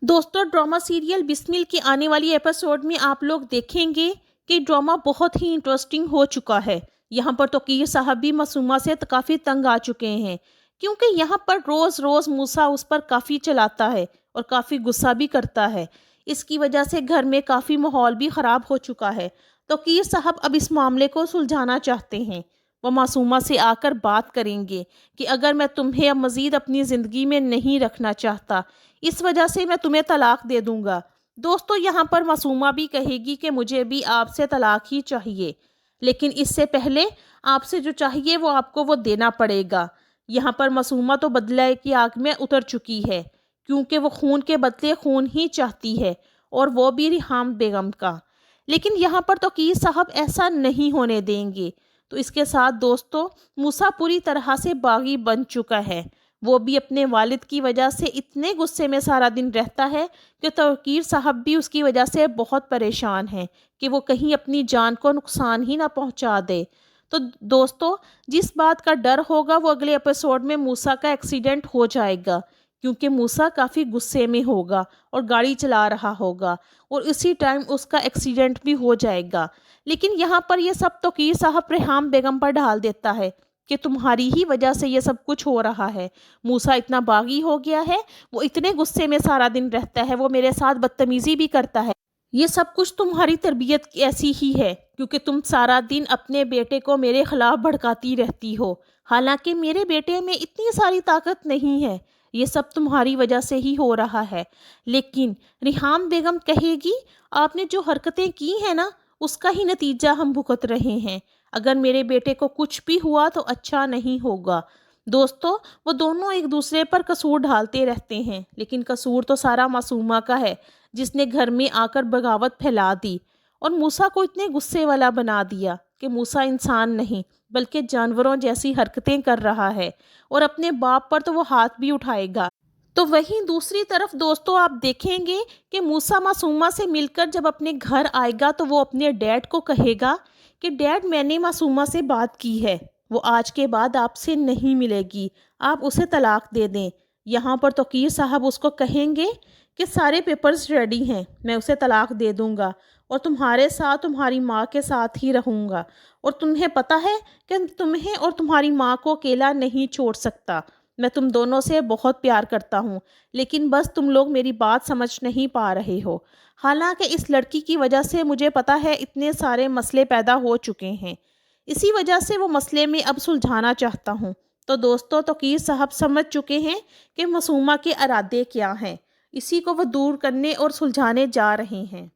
दोस्तों, drama serial Bismil के आने वाली एपिसोड में आप लोग देखेंगे कि ड्रामा बहुत ही इंटरेस्टिंग हो चुका है। यहाँ पर तौकीर साहब भी मासूमा से काफ़ी तंग आ चुके हैं, क्योंकि यहाँ पर रोज़ रोज़ मूसा उस पर काफ़ी चलाता है और काफ़ी गुस्सा भी करता है। इसकी वजह से घर में काफ़ी माहौल भी ख़राब हो चुका है। तौकीर साहब अब इस मामले को सुलझाना चाहते हैं। वो मासूमा से आकर बात करेंगे कि अगर मैं तुम्हें अब मज़ीद अपनी ज़िंदगी में नहीं रखना चाहता, इस वजह से मैं तुम्हें तलाक दे दूंगा। दोस्तों, यहाँ पर मासूमा भी कहेगी कि मुझे भी आपसे तलाक ही चाहिए, लेकिन इससे पहले आपसे जो चाहिए वो आपको वो देना पड़ेगा। यहाँ पर मासूमा तो बदले की आग में उतर चुकी है, क्योंकि वो खून के बदले खून ही चाहती है, और वो भी रिहाम बेगम का। लेकिन यहाँ पर तौकीर साहब ऐसा नहीं होने देंगे। तो इसके साथ दोस्तों, मूसा पूरी तरह से बागी बन चुका है। वो भी अपने वालिद की वजह से इतने गुस्से में सारा दिन रहता है कि तौकीर साहब भी उसकी वजह से बहुत परेशान हैं कि वो कहीं अपनी जान को नुकसान ही ना पहुंचा दे। तो दोस्तों, जिस बात का डर होगा वो अगले एपिसोड में मूसा का एक्सीडेंट हो जाएगा, क्योंकि मूसा काफ़ी गुस्से में होगा और गाड़ी चला रहा होगा, और इसी टाइम उसका एक्सीडेंट भी हो जाएगा। लेकिन यहाँ पर ये सब तौकीर साहब रेहाम बेगम पर डाल देता है कि तुम्हारी ही वजह से ये सब कुछ हो रहा है। मूसा इतना बागी हो गया है, वो इतने गुस्से में सारा दिन रहता है, वो मेरे साथ बदतमीज़ी भी करता है। ये सब कुछ तुम्हारी तरबियत की ऐसी ही है, क्योंकि तुम सारा दिन अपने बेटे को मेरे खिलाफ भड़काती रहती हो। हालांकि मेरे बेटे में इतनी सारी ताकत नहीं है, ये सब तुम्हारी वजह से ही हो रहा है। लेकिन रिहाम बेगम कहेगी, आपने जो हरकतें की हैं ना, उसका ही नतीजा हम भुगत रहे हैं। अगर मेरे बेटे को कुछ भी हुआ तो अच्छा नहीं होगा। दोस्तों, वो दोनों एक दूसरे पर कसूर ढालते रहते हैं, लेकिन कसूर तो सारा मासूमा का है, जिसने घर में आकर बगावत फैला दी और मूसा को इतने गुस्से वाला बना दिया कि मूसा इंसान नहीं बल्कि जानवरों जैसी हरकतें कर रहा है, और अपने बाप पर तो वो हाथ भी उठाएगा। तो वहीं दूसरी तरफ दोस्तों, आप देखेंगे कि मूसा मासूमा से मिलकर जब अपने घर आएगा तो वो अपने डैड को कहेगा कि डैड, मैंने मासूमा से बात की है, वो आज के बाद आपसे नहीं मिलेगी, आप उसे तलाक दे दें। यहाँ पर तौकीर साहब उसको कहेंगे कि सारे पेपर्स रेडी हैं, मैं उसे तलाक दे दूँगा और तुम्हारे साथ तुम्हारी माँ के साथ ही रहूँगा, और तुम्हें पता है कि तुम्हें और तुम्हारी माँ को अकेला नहीं छोड़ सकता। मैं तुम दोनों से बहुत प्यार करता हूँ, लेकिन बस तुम लोग मेरी बात समझ नहीं पा रहे हो। हालांकि इस लड़की की वजह से मुझे पता है इतने सारे मसले पैदा हो चुके हैं, इसी वजह से वो मसले में अब सुलझाना चाहता हूँ। तो दोस्तों, तौकीर साहब समझ चुके हैं कि मासूमा के इरादे क्या हैं, इसी को वो दूर करने और सुलझाने जा रहे हैं।